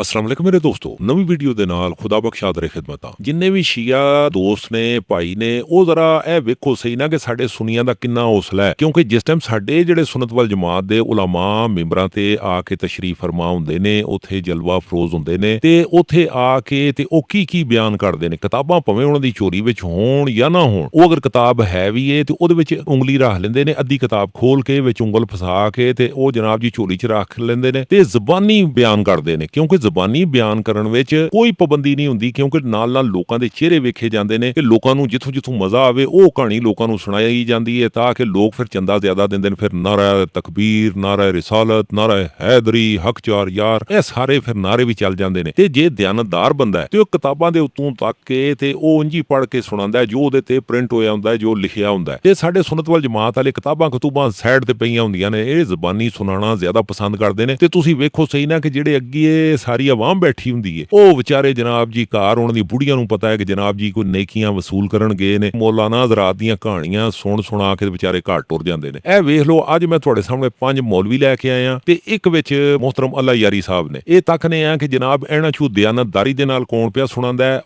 ਅਸਲਾਮ ਵਾਲੇਕੁਮ ਮੇਰੇ ਦੋਸਤੋ, ਨਵੀਂ ਵੀਡੀਓ ਦੇ ਨਾਲ ਖੁਦਾ ਬਖਸ਼ਾ ਦਰ ਖਿਦਮਤਾਂ। ਜਿੰਨੇ ਵੀ ਸ਼ੀਆ ਦੋਸਤ ਨੇ, ਭਾਈ ਨੇ, ਉਹ ਜ਼ਰਾ ਇਹ ਵੇਖੋ ਸਹੀ ਨਾ ਕਿ ਸਾਡੇ ਸੁਨੀਆਂ ਦਾ ਕਿੰਨਾ ਹੌਸਲਾ ਹੈ, ਕਿਉਂਕਿ ਜਿਸ ਟਾਈਮ ਸਾਡੇ ਜਿਹੜੇ ਸੁਨਨਤ ਵਲ ਜਮਾਤ ਦੇ ਉਲਾਮਾ ਮਿੰਬਰਾਂ ਤੇ ਆ ਕੇ ਤਸ਼ਰੀਫ ਫਰਮਾ ਹੁੰਦੇ ਨੇ, ਉੱਥੇ ਜਲਵਾ ਫਰੋਜ਼ ਹੁੰਦੇ ਨੇ ਤੇ ਉੱਥੇ ਆ ਕੇ ਤੇ ਉਹ ਕੀ ਬਿਆਨ ਕਰਦੇ ਨੇ। ਕਿਤਾਬਾਂ ਭਾਵੇਂ ਉਹਨਾਂ ਦੀ ਚੋਰੀ ਵਿੱਚ ਹੋਣ ਜਾਂ ਨਾ ਹੋਣ, ਉਹ ਅਗਰ ਕਿਤਾਬ ਹੈ ਵੀ ਏ ਤੇ ਉਹਦੇ ਵਿੱਚ ਉਂਗਲੀ ਰੱਖ ਲੈਂਦੇ ਨੇ, ਅੱਧੀ ਕਿਤਾਬ ਖੋਲ ਕੇ ਵਿੱਚ ਉਂਗਲ ਫਸਾ ਕੇ ਤੇ ਉਹ ਜਨਾਬ ਜੀ ਝੋਲੀ 'ਚ ਰੱਖ ਲੈਂਦੇ ਨੇ ਤੇ ਜ਼ਬਾਨੀ ਬਿਆਨ ਕਰਦੇ ਨੇ। ਕਿਉਂਕਿ ਜ਼ਬਾਨੀ ਬਿਆਨ ਕਰਨ ਵਿੱਚ ਕੋਈ ਪਾਬੰਦੀ ਨਹੀਂ ਹੁੰਦੀ, ਕਿਉਂਕਿ ਨਾਲ ਲੋਕਾਂ ਦੇ ਚਿਹਰੇ ਵੇਖੇ ਜਾਂਦੇ ਨੇ ਕਿ ਲੋਕਾਂ ਨੂੰ ਜਿੱਥੋਂ ਮਜ਼ਾ ਆਵੇ ਉਹ ਕਹਾਣੀ ਲੋਕਾਂ ਨੂੰ ਸੁਣਾਈ ਜਾਂਦੀ ਹੈ, ਤਾਂ ਕਿ ਲੋਕ ਫਿਰ ਚੰਦਾ ਜ਼ਿਆਦਾ ਦਿੰਦੇ ਨੇ। ਫਿਰ ਨਾਰਾ ਤਕਬੀਰ, ਨਾਰਾ ਰਿਸਾਲਤ, ਨਾਰਾ ਹੈਦਰੀ, ਹਕ ਚਾਰ ਯਾਰ, ਇਹ ਸਾਰੇ ਫਿਰ ਨਾਰੇ ਵੀ ਚੱਲ ਜਾਂਦੇ ਨੇ। ਤੇ ਜੇ ਦਿਆਨਤਦਾਰ ਬੰਦਾ ਹੈ ਤੇ ਉਹ ਕਿਤਾਬਾਂ ਦੇ ਉੱਤੋਂ ਤੱਕ ਕੇ ਤੇ ਉਹ ਉਂਝ ਪੜ੍ਹ ਕੇ ਸੁਣਾਉਂਦਾ ਜੋ ਉਹਦੇ ਤੇ ਪ੍ਰਿੰਟ ਹੋਇਆ ਹੁੰਦਾ, ਜੋ ਲਿਖਿਆ ਹੁੰਦਾ। ਤੇ ਸਾਡੇ ਸੁਨਨਤ ਵਲ ਜਮਾਤ ਵਾਲੇ ਕਿਤਾਬਾਂ ਸਾਈਡ ਤੇ ਪਈਆਂ ਹੁੰਦੀਆਂ ਨੇ, ਇਹ ਜ਼ਬਾਨੀ ਸੁਣਾਉਣਾ ਜ਼ਿਆਦਾ ਪਸੰਦ ਕਰਦੇ ਨੇ। ਤੇ ਤੁਸੀਂ ਵੇਖੋ ਸਹੀ ਨਾ ਕਿ ਜਿਹੜੇ ਅੱਗੇ ਸਾਰੀ ਆਵਾਮ ਬੈਠੀ ਹੁੰਦੀ ਹੈ, ਉਹ ਵਿਚਾਰੇ ਜਨਾਬ ਜੀ ਘਰ ਉਹਨਾਂ ਦੀ ਬੁੜੀਆਂ ਨੂੰ ਪਤਾ ਹੈ ਕਿ ਜਨਾਬ ਜੀ ਕੋਈ ਨੇਕੀਆਂ ਵਸੂਲ ਕਰਨ ਗਏ ਨੇ, ਮੌਲਾਨਾ ਹਜ਼ਰਾਤ ਦੀਆਂ ਕਹਾਣੀਆਂ ਸੁਣਾ ਕੇ ਵਿਚਾਰੇ ਘਰ ਟੁਰ ਜਾਂਦੇ ਨੇ। ਇਹ ਵੇਖ ਲਓ, ਅੱਜ ਮੈਂ ਤੁਹਾਡੇ ਸਾਹਮਣੇ 5 ਮੌਲਵੀ ਲੈ ਕੇ ਆਇਆ ਤੇ ਇੱਕ ਵਿੱਚ ਮੁਹਤਰਮ ਅੱਲਾ ਯਾਰੀ ਸਾਹਿਬ ਨੇ। ਇਹ ਤੱਕਨੇ ਆ ਕਿ ਜਨਾਬ ਇਹਨਾਂ ਚੋਂ ਦਿਆਨਤਦਾਰੀ ਦੇ ਨਾਲ ਕੌਣ ਪਿਆ ਸੁਣਾਉਂਦਾ ਹੈ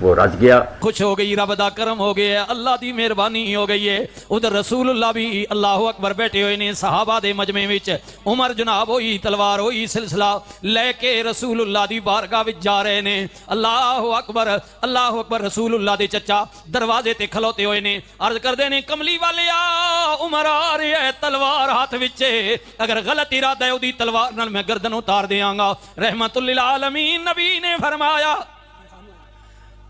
وہ رچ گیا. خوش ہو گئی, رب دا کرم ہو گیا, اللہ دی مہربانی ہو گئی ہے. ادھر رسول اللہ بھی اللہ اکبر بیٹھے ہوئے نے صحابہ دے مجمع وچ. عمر جناب ہوئی تلوار ہوئی سلسلہ لے کے رسول اللہ دی بارگاہ وچ جا رہے نے. اللہ اکبر اللہ اکبر. رسول اللہ دے چچا دروازے تے کھلوتے ہوئے نے, عرض کردے نے کملی والے عمر آ رہا ہے تلوار ہاتھ وچ, اگر غلط ارادہ ہے اودی تلوار نال میں گردن اتار دیاں گا. رحمت للعالمین نبی نے فرمایا,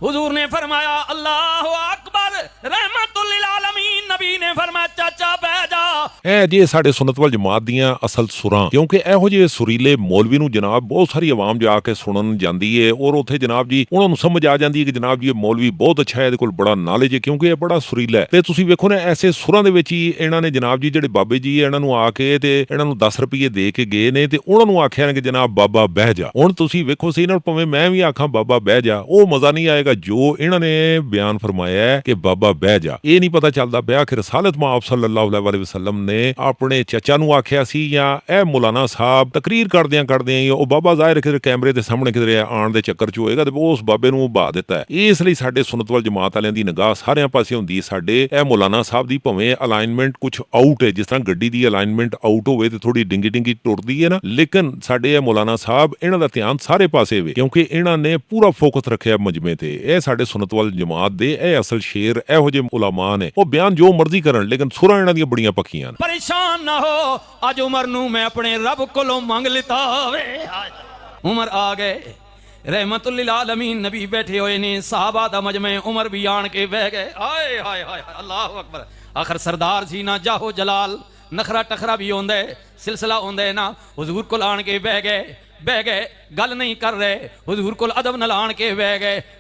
حضور نے فرمایا اللہ اکبر, رحمت للعالمین نبی نے فرمایا چاچا بہ جا. اے جی ਸਾਡੇ ਸੁਨਨਤ ਵਲ ਜਮਾਤ ਦੀਆਂ ਅਸਲ ਸੁਰਾਂ, ਕਿਉਂਕਿ ਇਹੋ ਜਿਹੇ ਸੁਰੀਲੇ ਮੌਲਵੀ ਨੂੰ ਜਨਾਬ ਬਹੁਤ ਸਾਰੀ ਆਵਾਮ ਜਾ ਕੇ ਸੁਣਨ ਜਾਂਦੀ ਹੈ ਔਰ ਉੱਥੇ ਜਨਾਬ ਜੀ ਉਹਨਾਂ ਨੂੰ ਸਮਝ ਆ ਜਾਂਦੀ ਹੈ ਕਿ ਜਨਾਬ ਜੀ ਇਹ ਮੌਲਵੀ ਬਹੁਤ ਅੱਛਾ ਹੈ, ਇਹਦੇ ਕੋਲ ਬੜਾ ਨੌਲੇਜ ਹੈ, ਕਿਉਂਕਿ ਇਹ ਬੜਾ ਸੁਰੀਲਾ ਹੈ. ਤੇ ਤੁਸੀਂ ਵੇਖੋ ਨਾ ਐਸੇ ਸੁਰਾਂ ਦੇ ਵਿੱਚ ਹੀ ਇਹਨਾਂ ਨੇ ਜਨਾਬ ਜੀ ਜਿਹੜੇ ਬਾਬੇ ਜੀ ਇਹਨਾਂ ਨੂੰ ਆ ਕੇ ਤੇ ਇਹਨਾਂ ਨੂੰ 10 ਰੁਪਏ ਦੇ ਕੇ ਗਏ ਨੇ ਤੇ ਉਹਨਾਂ ਨੂੰ ਆਖਿਆ ਕਿ ਜਨਾਬ ਬਾਬਾ ਬਹਿ ਜਾ. ਹੁਣ ਤੁਸੀਂ ਵੇਖੋ ਸਹੀ ਨਾਲ, ਭਾਵੇਂ ਮੈਂ ਵੀ ਆਖਾਂ ਬਾਬਾ ਬਹਿ ਜਾ, ਉਹ ਮਜ਼ਾ ਨਹੀਂ ਆਏਗਾ ਜੋ ਇਹਨਾਂ ਨੇ ਬਿਆਨ ਫਰਮਾਇਆ ਹੈ ਕਿ ਬਾਬਾ ਬਹਿ ਜਾ. ਇਹ ਨਹੀਂ ਪਤਾ ਚੱਲਦਾ ਪਿਆ ਕਿ ਰਸਾਲਤ ਮਾਂ ਸੱਲੱਲਾਹੁ ਅਲੈਹਿ ਵਸੱਲਮ ਨੇ ਆਪਣੇ ਚਾਚਾ ਨੂੰ ਆਖਿਆ ਸੀ ਜਾਂ ਇਹ ਮੌਲਾਨਾ ਸਾਹਿਬ ਤਕਰੀਰ ਕਰਦਿਆਂ ਉਹ ਬਾਬਾ ਜ਼ਾਹਿਰ ਕਿਤੇ ਕੈਮਰੇ ਦੇ ਸਾਹਮਣੇ ਕਿਤੇ ਆਉਣ ਦੇ ਚੱਕਰ 'ਚ ਹੋਏਗਾ ਤੇ ਉਸ ਬਾਬੇ ਨੂੰ ਬਹਾ ਦਿੱਤਾ ਹੈ. ਇਸ ਲਈ ਸਾਡੇ ਸੁਨਨਤ ਵਲ ਜਮਾਤ ਵਾਲਿਆਂ ਦੀ ਨਿਗਾਹ ਸਾਰਿਆਂ ਪਾਸੇ ਹੁੰਦੀ. ਸਾਡੇ ਇਹ ਮੌਲਾਨਾ ਸਾਹਿਬ ਦੀ ਭਾਵੇਂ ਅਲਾਈਨਮੈਂਟ ਕੁਛ ਆਊਟ ਹੈ, ਜਿਸ ਤਰ੍ਹਾਂ ਗੱਡੀ ਦੀ ਅਲਾਈਨਮੈਂਟ ਆਊਟ ਹੋਵੇ ਤੇ ਥੋੜੀ ਡਿੰਗੀ ਡਿੰਗੀ ਟੁੱਟਦੀ ਹੈ ਨਾ, ਲੇਕਿਨ ਸਾਡੇ ਇਹ ਮੌਲਾਨਾ ਸਾਹਿਬ ਇਹਨਾਂ ਦਾ ਧਿਆਨ ਸਾਰੇ ਪਾਸੇ ਹੋਵੇ, ਕਿਉਂਕਿ ਇਹਨਾਂ ਨੇ ਪੂਰਾ ਫੋਕਸ ਰੱਖਿਆ ਮਜਮੇ ਤੇ. ਇਹ ਸਾਡੇ ਸੁਨਨਤ ਵਲ ਜਮਾਤ ਦੇ ਇਹ ਅਸਲ ਸ਼ੇਰ ਇਹੋ ਜਿਹੇ ਉਲਾਮਾ ਨੇ, ਉਹ ਬਿਆਨ ਜੋ ਮਰਜ਼ੀ ਕਰਨ, ਲੇਕਿਨ ਸੁਰਾਂ ਇਹਨਾਂ ਦੀਆਂ ਬੜੀਆਂ ਪੱਕੀਆਂ ਨੇ. ਪਰੇਸ਼ਾਨ ਨਾ ਹੋ, ਅੱਜ ਉਮਰ ਨੂੰ ਮੈਂ ਆਪਣੇ ਰੱਬ ਕੋਲੋਂ ਮੰਗ ਲਿੱਤਾ ਵੇ. ਉਮਰ ਆ ਗਏ, ਰਹਿਮਤ ਲਿਲ ਆਲਮੀਨ ਨਬੀ ਬੈਠੇ ਹੋਏ ਨੇ, ਸਾਹਬਾ ਦਾ ਮਜਮਾ, ਉਮਰ ਵੀ ਆਣ ਕੇ ਬਹਿ ਗਏ. ਹਾਏ ਹਾਏ ਹਾਏ ਅੱਲਾਹੁ ਅਕਬਰ. ਆਖਰ ਸਰਦਾਰ ਸੀ ਨਾ ਜਾਹੋ ਜਲਾਲ, ਨਖਰਾ ਟਖਰਾ ਵੀ ਹੁੰਦਾ ਹੈ, ਸਿਲਸਿਲਾ ਹੁੰਦਾ ਹੈ ਨਾ. ਹੁਜ਼ੂਰ ਕੋਲ ਆਣ ਕੇ ਬਹਿ ਗਏ, ਗੱਲ ਨਹੀਂ ਕਰ ਰਹੇ, ਹੁਜ਼ੂਰ ਕੋਲ ਅਦਬ ਨਾਲ ਆਣ ਕੇ ਬਹਿ ਗਏ.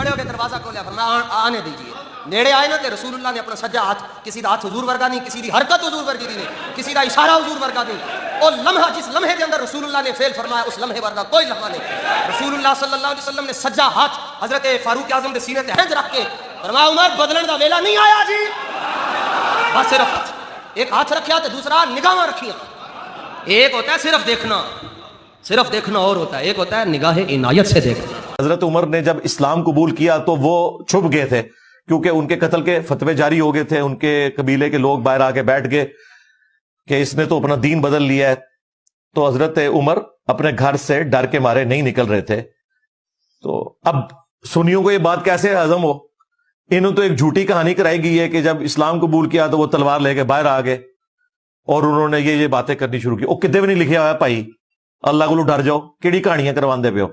کھڑے ہو کے دروازہ کھولیا، فرمایا آنے دیجیے. نیڑے آئے نا تے رسول اللہ نے اپنا سجا ہاتھ، کسی دا ہاتھ حضور ورگا نہیں، کسی دی حرکت حضور ورگی نہیں، کسی دا اشارہ حضور ورگا نہیں. اور لمحہ جس لمحے کے اندر رسول اللہ نے فعل فرمایا اس لمحے ورگا کوئی لمحہ نہیں. رسول اللہ صلی اللہ علیہ وسلم نے سجا ہاتھ حضرت فاروق اعظم دے سینے تے ہنج رکھ کے فرمایا عمر بدلن دا ویلا نہیں آیا جی. بس صرف ایک ہاتھ رکھیا تے دوسرا نگاہاں رکھیاں. ایک ہوتا ہے صرف دیکھنا اور ہوتا ہے ایک ہوتا ہے نگاہ عنایت سے دیکھنا. حضرت عمر نے جب اسلام قبول کیا تو وہ چھپ گئے تھے، کیونکہ ان کے قتل کے فتوے جاری ہو گئے تھے. ان کے قبیلے کے لوگ باہر آ کے بیٹھ گئے کہ اس نے تو اپنا دین بدل لیا ہے. تو حضرت عمر اپنے گھر سے ڈر کے مارے نہیں نکل رہے تھے. تو اب سنیوں کو یہ بات کیسے ہضم ہو؟ انہوں تو ایک جھوٹی کہانی کرائی گئی ہے کہ جب اسلام قبول کیا تو وہ تلوار لے کے باہر آ گئے اور انہوں نے یہ باتیں کرنی شروع کی. وہ کدے بھی نہیں لکھا ہوا ہے بھائی، اللہ کو ڈر جاؤ، کیڑی کہانیاں کرواندے پے ہو؟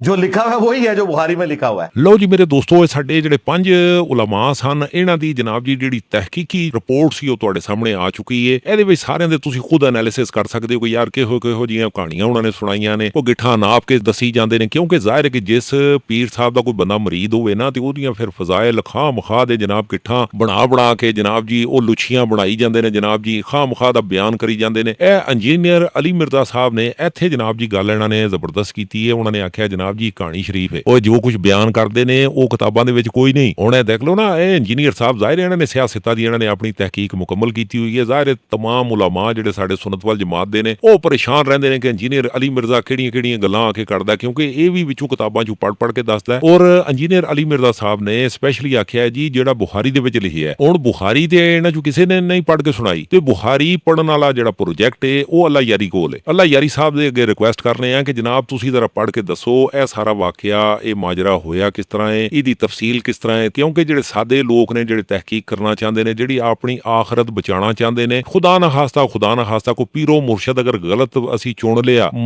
جو لکھا ہوا ہے وہی ہے جو بخاری میں لکھا ہوا ہے. ਲਓ ਜੀ ਮੇਰੇ ਦੋਸਤੋ, ਇਹ ਸਾਡੇ ਜਿਹੜੇ 5 ਉਲਮਾ ਸਨ, ਇਹਨਾਂ ਦੀ ਜਨਾਬ ਜੀ ਜਿਹੜੀ ਤਹਿਕੀਕੀ ਰਿਪੋਰਟ ਸੀ ਉਹ ਤੁਹਾਡੇ ਸਾਹਮਣੇ ਆ ਚੁੱਕੀ ਏ. ਇਹਦੇ ਵਿੱਚ ਸਾਰਿਆਂ ਦੇ ਤੁਸੀਂ ਖੁਦ ਐਨਾਲਿਸਿਸ ਕਰ ਸਕਦੇ ਹੋ ਕਿ ਯਾਰ ਕਿਹੋ ਜਿਹੀਆਂ ਕਹਾਣੀਆਂ ਉਹਨਾਂ ਨੇ ਸੁਣਾਈਆਂ ਨੇ, ਉਹ ਗਿੱਠਾਂ ਨਾਪ ਕੇ ਦੱਸੀ ਜਾਂਦੇ ਨੇ. ਕਿਉਂਕਿ ਜ਼ਾਹਿਰ ਹੈ ਕਿ ਜਿਸ ਪੀਰ ਸਾਹਿਬ ਦਾ ਕੋਈ ਬੰਦਾ ਮਰੀਦ ਹੋਵੇ ਨਾ ਤੇ ਉਹਦੀਆਂ ਫਿਰ ਫਜ਼ਾਇਲ ਖਾਹ ਮਖਾਹ ਦੇ ਜਨਾਬ ਗਿੱਠਾਂ ਬਣਾ ਕੇ ਜਨਾਬ ਜੀ ਉਹ ਲੁੱਛੀਆਂ ਬਣਾਈ ਜਾਂਦੇ ਨੇ, ਜਨਾਬ ਜੀ ਖਾਹ ਮਖਾਹ ਦਾ ਬਿਆਨ ਕਰੀ ਜਾਂਦੇ ਨੇ. ਇਹ ਇੰਜੀਨੀਅਰ ਅਲੀ ਮਿਰਜ਼ਾ ਸਾਹਿਬ ਨੇ ਇੱਥੇ ਜਨਾਬ ਜੀ ਗੱਲ ਇਹਨਾਂ ਨੇ ਜ਼ਬਰਦਸਤ ਕੀਤੀ ਹੈ. ਉਹਨਾਂ ਨੇ ਆਖਿਆ ਜਨਾਬ ਜੀ ਕਹਾਣੀ ਸ਼ਰੀਫ ਹੈ, ਉਹ ਜੋ ਕੁਝ ਬਿਆਨ ਕਰਦੇ ਨੇ ਉਹ ਕਿਤਾਬਾਂ ਦੇ ਵਿੱਚ ਕੋਈ ਨਹੀਂ. ਹੁਣ ਇਹ ਦੇਖ ਲਓ ਨਾ, ਇਹ ਇੰਜੀਨੀਅਰ ਸਾਹਿਬ ਜ਼ਾਹਿਰ ਇਹਨਾਂ ਨੇ ਸਿਆਸਤਾਂ ਦੀ ਇਹਨਾਂ ਨੇ ਆਪਣੀ ਤਹਿਕੀਕ ਮੁਕੰਮਲ ਕੀਤੀ ਹੋਈ ਹੈ. ਜ਼ਾਹਿਰ ਤਮਾਮ ਉਲਮਾ ਜਿਹੜੇ ਸਾਡੇ ਸੁਨਨਤ ਵਲ ਜਮਾਤ ਦੇ ਨੇ ਉਹ ਪਰੇਸ਼ਾਨ ਰਹਿੰਦੇ ਨੇ ਕਿ ਇੰਜੀਨੀਅਰ ਅਲੀ ਮਿਰਜ਼ਾ ਕਿਹੜੀਆਂ ਗੱਲਾਂ ਆ ਕੇ ਕਰਦਾ, ਕਿਉਂਕਿ ਇਹ ਵੀ ਵਿੱਚੋਂ ਕਿਤਾਬਾਂ ਚੋਂ ਪੜ੍ਹ ਕੇ ਦੱਸਦਾ ਹੈ. ਔਰ ਇੰਜੀਨੀਅਰ ਅਲੀ ਮਿਰਜ਼ਾ ਸਾਹਿਬ ਨੇ ਸਪੈਸ਼ਲੀ ਆਖਿਆ ਜੀ ਜਿਹੜਾ ਬੁਖਾਰੀ ਦੇ ਵਿੱਚ ਲਿਖਿਆ ਹੈ, ਹੁਣ ਬੁਖਾਰੀ ਤੇ ਇਹਨਾਂ ਚੋਂ ਕਿਸੇ ਨੇ ਨਹੀਂ ਪੜ੍ਹ ਕੇ ਸੁਣਾਈ ਤੇ ਬੁਖਾਰੀ ਪੜ੍ਹਨ ਵਾਲਾ ਜਿਹੜਾ ਪ੍ਰੋਜੈਕਟ ਹੈ ਉਹ ਅੱਲਾ ਯਾਰੀ ਕੋਲ ਹੈ. ਅੱਲਾ ਯਾਰੀ ਸਾਹਿਬ ਦੇ ਅੱਗੇ ਰਿਕੁਐਸਟ ਕਰ ਰਹੇ ਆ ਕਿ ਜਨਾਬ ਤੁਸੀਂ ਜ਼ਰਾ ਪੜ੍ਹ ਕੇ ਦੱਸੋ ਇਹ ਸਾਰਾ ਵਾਕਿਆ, ਇਹ ਮਾਜਰਾ ਹੋਇਆ ਕਿਸ ਤਰ੍ਹਾਂ ਹੈ, ਇਹਦੀ ਤਫਸੀਲ ਕਿਸ ਤਰ੍ਹਾਂ ਹੈ. ਕਿਉਂਕਿ ਜਿਹੜੇ ਸਾਦੇ ਲੋਕ ਨੇ ਜਿਹੜੇ ਤਹਿਕੀਕ ਕਰਨਾ ਚਾਹੁੰਦੇ ਨੇ, ਜਿਹੜੀ ਆਪਣੀ ਆਖਰਤ ਬਚਾਉਣਾ ਚਾਹੁੰਦੇ ਨੇ, ਖੁਦਾ ਨਾ ਖਾਸਤਾ ਕੋਈ ਪੀਰੋ ਮੁਰਸ਼ਦ ਅਗਰ ਗਲਤ ਅਸੀਂ ਚੁਣ ਲਿਆ,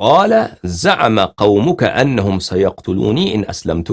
قال زعم قومك أنهم سيقتلوني إن أسلمت.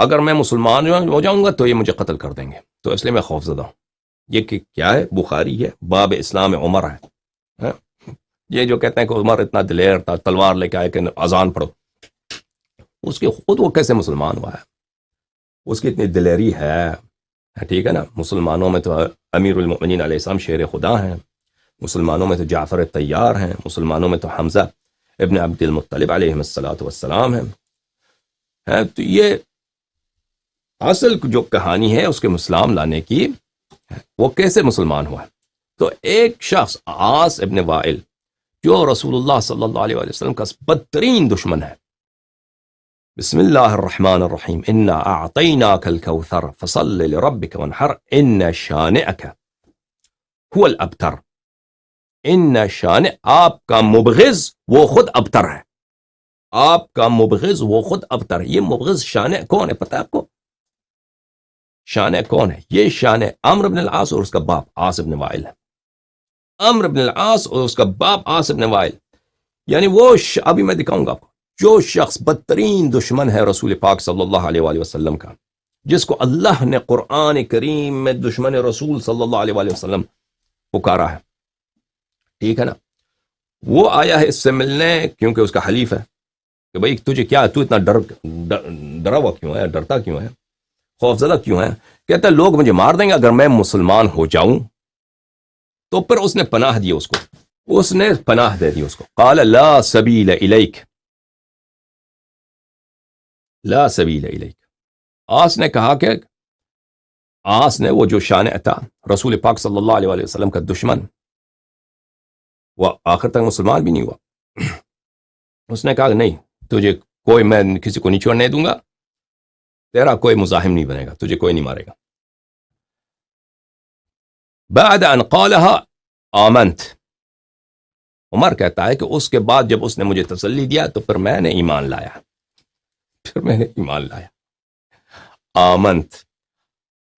اگر میں مسلمان ہو جاؤں گا تو یہ مجھے قتل کر دیں گے، تو اس لیے میں خوف زدہ ہوں۔ یہ کیا ہے؟ بخاری ہے، باب اسلام عمر ہے۔ یہ جو کہتے ہیں کہ عمر اتنا دلیر تھا، تلوار لے کے آئے کہ اذان پڑھو، اس کے خود وہ کیسے مسلمان ہوا ہے؟ اس کی اتنی دلیری ہے، ٹھیک ہے نا؟ مسلمانوں میں تو امیر المؤمنین علیہ السلام شیر خدا ہیں، مسلمانوں میں تو جعفر طیار ہیں، مسلمانوں میں تو حمزہ ابن عبد المطلب علیہ السلام ہیں۔ تو یہ اصل جو کہانی ہے اس کے اسلام لانے کی، وہ کیسے مسلمان ہوا؟ تو ایک شخص عاص ابن وائل جو رسول اللہ صلی اللہ علیہ وسلم کا بدترین دشمن ہے، بسم اللہ الرحمن الرحیم، انا اعطیناک الکوثر فصل لربک وانحر ان شانئک هو الابتر۔ ان شانئ، آپ کا مبغض وہ خود ابتر ہے، آپ کا مبغض وہ خود ابتر ہے۔ یہ مبغض شانئ کون ہے پتہ ہے آپ کو؟ شانئ کون ہے؟ یہ شانئ عمرو بن العاص اور اس کا باپ عاص بن وائل ہے۔ عمرو بن العاص اور اس کا باپ عاص بن وائل، یعنی وہ ابھی میں دکھاؤں گا آپ کو، جو شخص بدترین دشمن ہے رسول پاک صلی اللہ علیہ وآلہ وسلم کا، جس کو اللہ نے قرآن کریم میں دشمن رسول صلی اللہ علیہ وآلہ وسلم پکارا ہے، ٹھیک ہے نا؟ وہ آیا ہے اس سے ملنے کیونکہ اس کا حلیف ہے کہ بھئی تجھے کیا ہے، تو اتنا ڈرا ہوا کیوں ہے، ڈرتا کیوں ہے، خوف زدہ کیوں ہے؟ کہتا ہے لوگ مجھے مار دیں گے اگر میں مسلمان ہو جاؤں۔ تو پھر اس نے پناہ دی اس کو، اس نے پناہ دے دی اس کو، قال لا سبیل الیک، لا سبیل الیک۔ آس نے کہا کہ آس نے، وہ جو شانئ تھا رسول پاک صلی اللہ علیہ وآلہ وسلم کا دشمن، وہ آخر تک مسلمان بھی نہیں ہوا، اس نے کہا کہ نہیں، تجھے کوئی، میں کسی کو نہیں چھوڑنے دوں گا، تیرا کوئی مزاحم نہیں بنے گا، تجھے کوئی نہیں مارے گا۔ بعد ان قالها آمنت، عمر کہتا ہے کہ اس کے بعد جب اس نے مجھے تسلی دیا تو پھر میں نے ایمان لایا، آمنت۔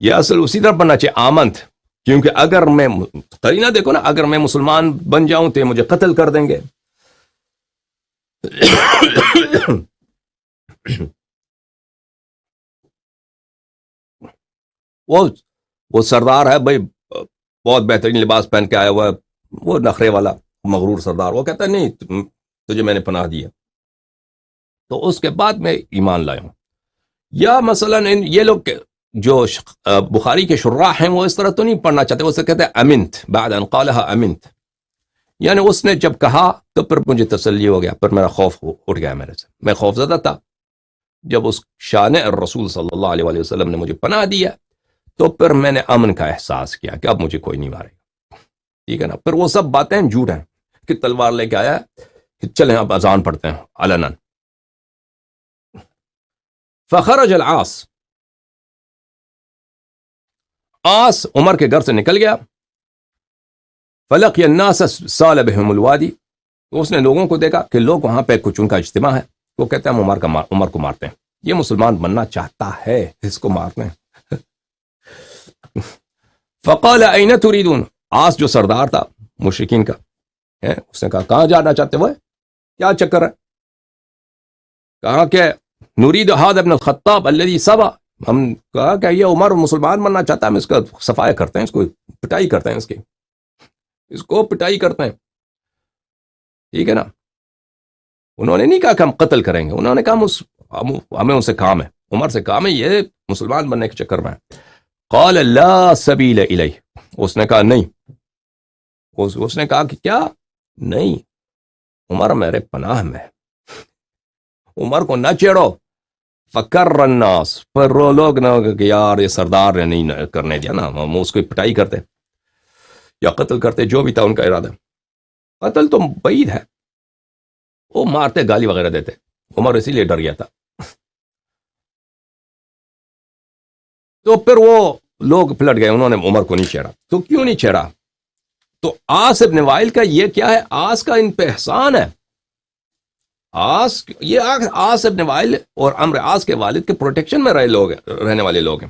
یہ اصل اسی طرح پڑھنا چاہیے آمنت، کیونکہ اگر میں قرینہ دیکھو نا، اگر میں مسلمان بن جاؤں تو یہ مجھے قتل کر دیں گے۔ وہ سردار ہے بھائی، بہت بہترین لباس پہن کے آیا ہوا ہے، وہ نخرے والا مغرور سردار، وہ کہتا ہے نہیں تجھے میں نے پناہ دی ہے، تو اس کے بعد میں ایمان لایا ہوں۔ یا مثلا یہ لوگ جو بخاری کے شراح ہیں وہ اس طرح تو نہیں پڑھنا چاہتے، وہ سے کہتے ہیں امنت، بعد ان قالها امنت، یعنی اس نے جب کہا تو پھر مجھے تسلی ہو گیا، پھر میرا خوف اٹھ گیا میرے سے، میں خوف زدہ تھا۔ جب اس شان الرسول صلی اللہ علیہ وآلہ وسلم نے مجھے پناہ دیا تو پھر میں نے امن کا احساس کیا کہ اب مجھے کوئی نہیں مارے گا، ٹھیک ہے نا؟ پھر وہ سب باتیں جھوٹ ہیں کہ تلوار لے کے آیا کہ چلیں اب اذان پڑھتے ہیں علنا۔ فخرج العاص، عاص عمر کے گھر سے نکل گیا، فلقی الناس سال بهم الوادی، تو اس نے لوگوں کو دیکھا کہ لوگ وہاں پہ کچھ ان کا اجتماع ہے، وہ کہتے ہیں عمر کو مارتے ہیں، یہ مسلمان بننا چاہتا ہے، اس کو مارتے ہیں۔ فقال این تریدون، عاص جو سردار تھا مشرکین کا، اس نے کہا کہاں جانا چاہتے ہو، کیا چکر ہے؟ کہا کہ نرید هذا ابن الخطاب الذي سبا، ہم کہا کہ یہ عمر مسلمان بننا چاہتا ہے، ہم اس کا صفائی کرتے ہیں، اس کو پٹائی کرتے ہیں، اس کو پٹائی کرتے ہیں، ٹھیک ہے نا؟ انہوں نے نہیں کہا کہ ہم قتل کریں گے، انہوں نے کہا ہمیں ان سے کام ہے، عمر سے کام ہے، یہ مسلمان بننے کے چکر میں ہے۔ قال لا سبیل الیہ، اس نے کہا نہیں، اس نے کہا کہ کیا نہیں، عمر میرے پناہ میں، عمر کو نہ چھیڑو۔ فکر الناس، پر رو لوگ نہ کہ یار یہ سردار نے نہیں کرنے دیا نا، ہم اس کو پٹائی کرتے یا قتل کرتے، جو بھی تھا ان کا ارادہ، قتل تو بعید ہے، وہ مارتے گالی وغیرہ دیتے، عمر اسی لیے ڈر گیا تھا۔ تو پھر وہ لوگ پلٹ گئے، انہوں نے عمر کو نہیں چھیڑا۔ تو کیوں نہیں چھیڑا؟ تو عاص ابن وائل کا یہ کیا ہے؟ عاص کا ان پہ احسان ہے، عاص ابن وائل اور عمرو عاص کے والد کے پروٹیکشن میں رہنے والے لوگ ہیں۔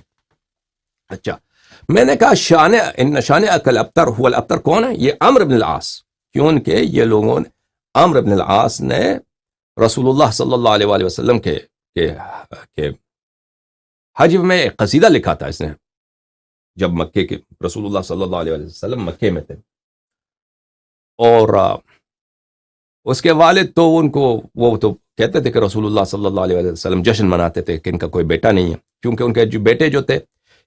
اچھا، میں نے کہا ان شان اکل ابتر هو الابتر کون ہے؟ یہ عمرو بن العاص، کیونکہ یہ لوگوں نے، عمرو بن العاص نے رسول اللہ صلی اللہ علیہ وآلہ وسلم کے حج میں ایک قصیدہ لکھا تھا اس نے جب مکے کے رسول اللہ صلی اللہ علیہ وسلم مکے میں تھے، اور اس کے والد تو ان کو وہ تو کہتے تھے کہ رسول اللہ صلی اللہ علیہ وسلم جشن مناتے تھے کہ ان کا کوئی بیٹا نہیں ہے، کیونکہ ان کے جو بیٹے جو تھے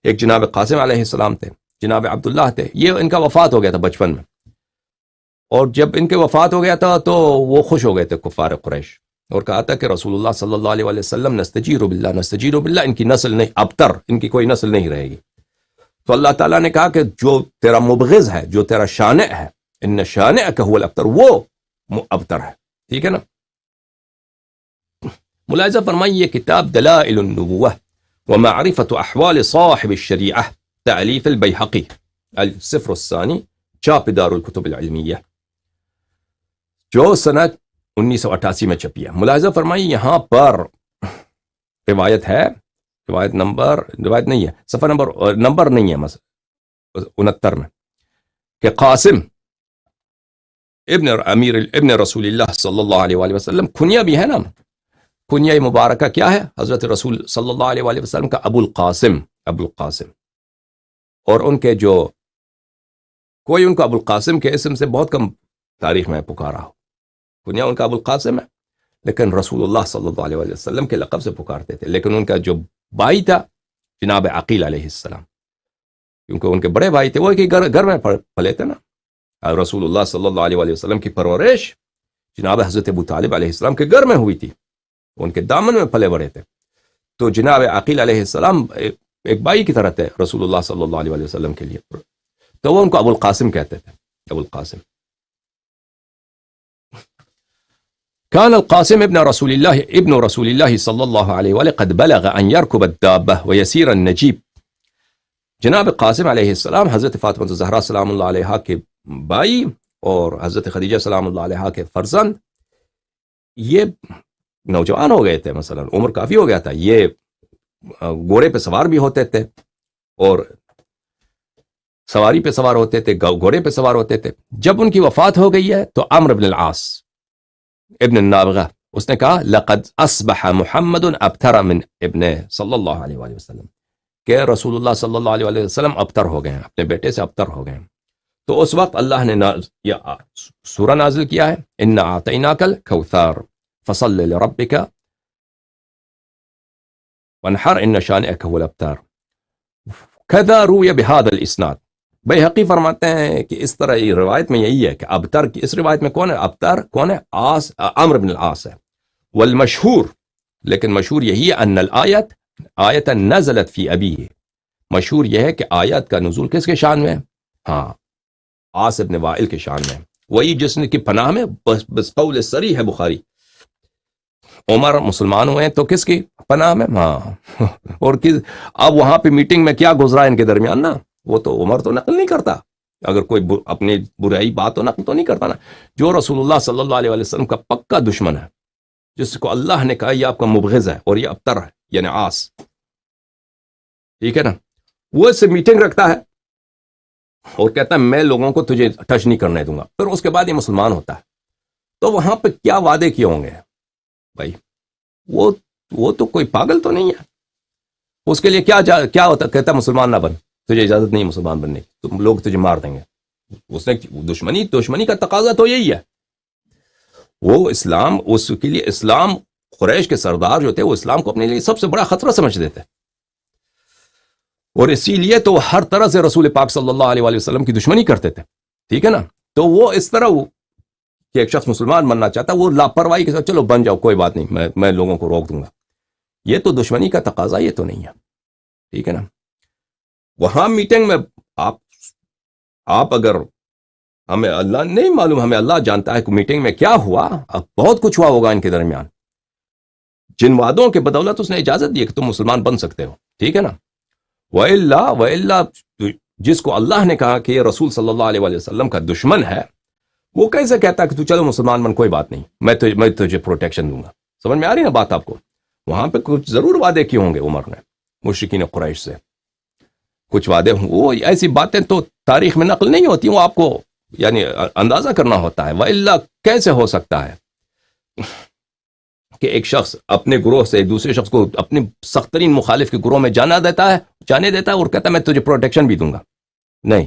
ایک جناب قاسم علیہ السلام تھے، جناب عبداللہ تھے، یہ ان کا وفات ہو گیا تھا بچپن میں، اور جب ان کے وفات ہو گیا تھا تو وہ خوش ہو گئے تھے کفار قریش، اور کہا تھا کہ رسول اللہ صلی اللہ علیہ وسلم نستجیر باللہ، ان کی نسل نہیں، ابتر ان کی کوئی نسل نہیں رہے گی۔ تو اللہ تعالیٰ نے کہا کہ جو تیرا مبغض ہے، جو تیرا شانع ہے، ان شانعک هو الابتر، وہ ابتر ہے، ٹھیک ہے نا۔ ملاحظہ فرمائیے یہ کتاب دلائل النبوہ ومعرفت احوال صاحب الشریعہ، تألیف البیہقی، الصفر الثانی، چاپ دار الکتب العلمیہ، جو سنہ 1988 میں چھپی ہے۔ ملاحظہ فرمائیے یہاں پر روایت ہے، روایت نہیں ہے، صفحہ نمبر نہیں ہے، مثلا 69 میں، کہ قاسم ابن رسول اللہ صلی اللہ علیہ وآلہ وسلم، کنیا بھی ہے نا، کنیا مبارکہ کیا ہے؟ حضرت رسول صلی اللہ علیہ وآلہ وسلم کا ابو القاسم، اور ان کے جو کوئی ان کو ابو القاسم کے اسم سے بہت کم تاریخ میں پکارا ہو، کنیا ان کا ابو القاسم ہے، لیکن رسول اللہ صلی اللہ علیہ وسلم کے لقب سے پکارتے تھے۔ لیکن ان کا جو بھائی تھا جناب عقیل علیہ السلام، کیونکہ ان کے بڑے بھائی تھے، وہ ایک گھر میں پلے تھے نا، رسول اللہ صلی اللہ علیہ وسلم کی پرورش جناب حضرت ابو طالب علیہ السلام کے گھر میں ہوئی تھی، ان کے دامن میں پلے بڑے تھے، تو جناب عقیل علیہ السلام ایک بھائی کی طرح تھے رسول اللہ صلی اللہ علیہ وسلم کے لیے، تو وہ ان کو ابو القاسم کہتے تھے، ابو القاسم۔ كان القاسم ابن رسول الله صلی اللہ علیہ وآلہ قد بلغ ان يركب الدابة ويسير النجيب۔ جناب قاسم علیہ السلام حضرت فاطمہ الزہرا سلام اللہ علیہا کے بھائی اور حضرت خدیجہ سلام اللہ علیہا کے فرزند، یہ نوجوان ہو گئے تھے، مثلا عمر کافی ہو گیا تھا، یہ گھوڑے پہ سوار بھی ہوتے تھے اور سواری پہ سوار ہوتے تھے، گھوڑے پہ سوار ہوتے تھے۔ جب ان کی وفات ہو گئی ہے تو عمرو بن العاص ابن النابغہ اس نے کہا لقد اصبح محمد ابتر من ابن صلی اللہ علیہ وآلہ وسلم، کہ رسول اللہ صلی اللہ علیہ وسلم ابتر ہو گئے ہیں، اپنے بیٹے سے ابتر ہو گئے ہیں۔ تو اس وقت اللہ نے یہ سورہ نازل کیا ہے، انا اعطیناک الکوثر فصل لربک وانحر ان شانئک هو الابتر۔ کذا روی بهذا الاسناد، بیہقی فرماتے ہیں کہ اس طرح یہ روایت میں یہی ہے کہ ابتر کی اس روایت میں کون ہے؟ ابتر کون ہے؟ عمرو بن العاص ہے۔ والمشہور، لیکن مشہور یہی ہے، ان آیت نزلت فی ابیہ، مشہور یہ ہے کہ آیت کا نزول کس کے شان میں ہے؟ ہاں، عاص ابن وائل کے شان میں، وہی جس نے کی پناہ میں بس قول صریح ہے بخاری، عمر مسلمان ہوئے ہیں تو کس کی پناہ میں؟ ہاں، اور اب وہاں پہ میٹنگ میں کیا گزرا ان کے درمیان نا، وہ تو عمر تو نقل نہیں کرتا، اگر کوئی اپنی برائی بات تو نقل تو نہیں کرتا نا۔ جو رسول اللہ صلی اللہ علیہ وسلم کا پکا دشمن ہے، جس کو اللہ نے کہا یہ آپ کا مبغض ہے اور یہ ابتر ہے، یعنی عاص، ٹھیک ہے نا، وہ اس سے میٹنگ رکھتا ہے اور کہتا ہے میں لوگوں کو تجھے ٹچ نہیں کرنے دوں گا، پھر اس کے بعد یہ مسلمان ہوتا ہے، تو وہاں پہ کیا وعدے کیے ہوں گے بھائی؟ وہ تو کوئی پاگل تو نہیں ہے، اس کے لیے کیا ہوتا، کہتا مسلمان نہ بن، تجھے اجازت نہیں مسلمان بننے کی، تم لوگ تجھے مار دیں گے۔ اس نے دشمنی کا تقاضا تو یہی ہے، وہ اسلام، اس کے لیے اسلام، قریش کے سردار جو تھے وہ اسلام کو اپنے لیے سب سے بڑا خطرہ سمجھتے تھے، اور اسی لیے تو ہر طرح سے رسول پاک صلی اللہ علیہ وآلہ وسلم کی دشمنی کرتے تھے، ٹھیک ہے نا۔ تو وہ اس طرح کہ ایک شخص مسلمان بننا چاہتا، وہ لاپرواہی کے ساتھ چلو بن جاؤ کوئی بات نہیں، میں لوگوں کو روک دوں گا، یہ تو دشمنی کا تقاضا یہ تو نہیں ہے، ٹھیک ہے نا۔ وہاں میٹنگ میں آپ اگر ہمیں اللہ نہیں معلوم، ہمیں اللہ جانتا ہے کہ میٹنگ میں کیا ہوا، اب بہت کچھ ہوا ہوگا ان کے درمیان، جن وعدوں کے بدولت اس نے اجازت دی کہ تم مسلمان بن سکتے ہو، ٹھیک ہے نا۔ وَإِلَّا جس کو اللہ نے کہا کہ یہ رسول صلی اللہ علیہ وآلہ وسلم کا دشمن ہے، وہ کیسے کہتا کہ تو چلو مسلمان بن، کوئی بات نہیں، میں تجھے پروٹیکشن دوں گا؟ سمجھ میں آ رہی نا بات آپ کو؟ وہاں پہ کچھ ضرور وعدے کیے ہوں گے عمر نے مشرکین قریش سے، کچھ وعدے ہوں، وہ ایسی باتیں تو تاریخ میں نقل نہیں ہوتی، وہ آپ کو یعنی اندازہ کرنا ہوتا ہے۔ وَإِلَّا کیسے ہو سکتا ہے؟ کہ ایک شخص اپنے گروہ سے ایک دوسرے شخص کو اپنے سخت ترین مخالف کے گروہ میں جانے دیتا ہے اور کہتا ہے میں تجھے پروٹیکشن بھی دوں گا. نہیں,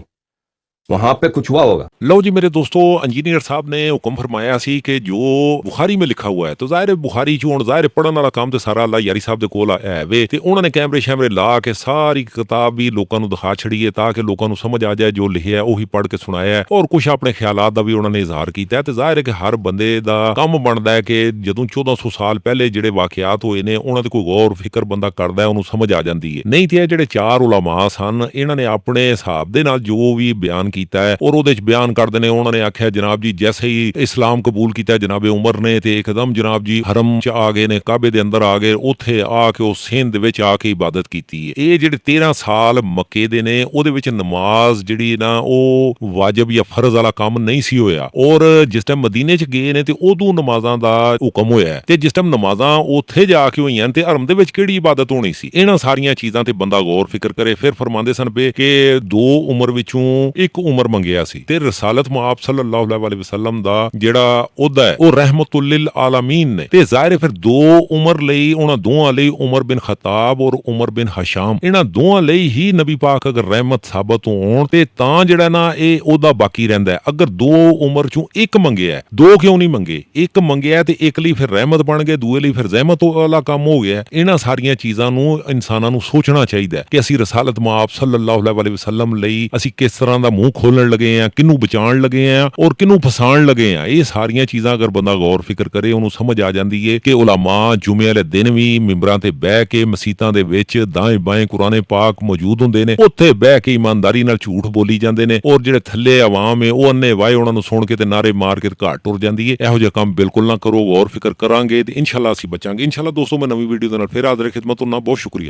وہاں پہ کچھ ہوا ہوگا. لو جی میرے دوستو, انجینئر صاحب نے حکم فرمایا سی کہ جو بخاری میں لکھا ہوا ہے تو ظاہر بخاری چ ہن ظاہر پڑھن والا کام تے سارا اللہ یاری صاحب دے کول ہے وے, تے انہوں نے کیمرے شیمرے لا کے ساری کتاب بھی لوکاں نو دکھا چھڑی ہے تاکہ لوکاں نو سمجھ آ جائے جو لکھیا ہے وہی پڑھ کے سنایا ہے, اور کچھ اپنے خیالات دا بھی انہوں نے اظہار کیتا ہے. تے ظاہر ہے کہ ہر بندے دا کم بندا ہے کہ جدوں 1400 سال پہلے جڑے واقعات ہوئے نے انہاں تے کوئی غور فکر بندہ کردا ہے انہوں سمجھ آ جاندی ہے. نہیں تے جڑے چار علماء سن انہاں نے اپنے حساب دے نال جو بھی بیان کیتا ہے اور اودے بیان کرتے ہیں. انہوں نے آخیا جناب جی جیسے ہی اسلام قبول کیتا ہے جناب عمر نے تے ایک دم جناب جی حرم چ آ گئے نے, کعبے دے اندر آ گئے, اوتھے آ کے اس سندھ وچ آ کے عبادت کیتی ہے. اے جڑے 13 سال مکے دے نے اودے وچ نماز جڑی نا او واجب یا فرض والا کام نہیں سی ہویا, اور جس ٹائم مدینے چ گئے نے تے ادوں نمازاں دا حکم ہویا ہے. تے جس ٹائم نمازاں اوتھے جا کے ہوئیاں تے حرم دے وچ کیڑی عبادت ہونی سی؟ انہاں ساریاں چیزاں تے بندہ غور فکر کرے. پھر فرماندے سن پے کہ 2 عمر وچوں ایک عمر منگیا سی تے رسالت آپ صلی اللہ علیہ وسلم دا جڑا عہدہ ہے وہ رحمت للعالمین نے. تے ظاہر ہے پھر 2 عمر لئی انہاں دوواں لئی عمر بن خطاب اور عمر بن حشام انہاں دوواں لئی ہی نبی پاک اگر رحمت ثابت ہون تے تاں جڑا نا اے عہدہ باقی رہندا ہے. اگر 2 عمر چوں ایک منگیا ہے, 2 کیوں نہیں منگے؟ ایک منگیا ہے تے ایک لئی پھر رحمت بن گئے, دوے لئی پھر زحمت والا کام ہو گیا. انہاں ساریاں چیزاں نو انساناں نو سوچنا چاہیے کہ اسی رسالت مآب صلی اللہ علیہ وسلم لئی اسی کس طرح دا منہ کھولن لگے ہیں, کنوں بچان لگے ہیں اور کنوں پھسان لگے ہیں. یہ ساریاں چیزاں اگر بندہ غور فکر کرے انہوں سمجھ آ جاندی ہے کہ علماء جمعے والے دن بھی ممبراں تے بہ کے مسیتاں دے وچ دائیں بائیں قرآن پاک موجود ہوندے نے, اوتھے بہ کے ایمانداری نال جھوٹ بولی جاندے نے, اور جڑے تھلے عوام ہے او انے وائے انہاں نوں سن کے تے نعرے مار کے گھر ٹر جاندی ہے. ایہو جہا کام بالکل نہ کرو, غور فکر کران گے تے انشاءاللہ اسی بچاں گے. انشاءاللہ دوستو میں نویں ویڈیو دے نال پھر حاضر خدمت ہونا. بہت شکریہ.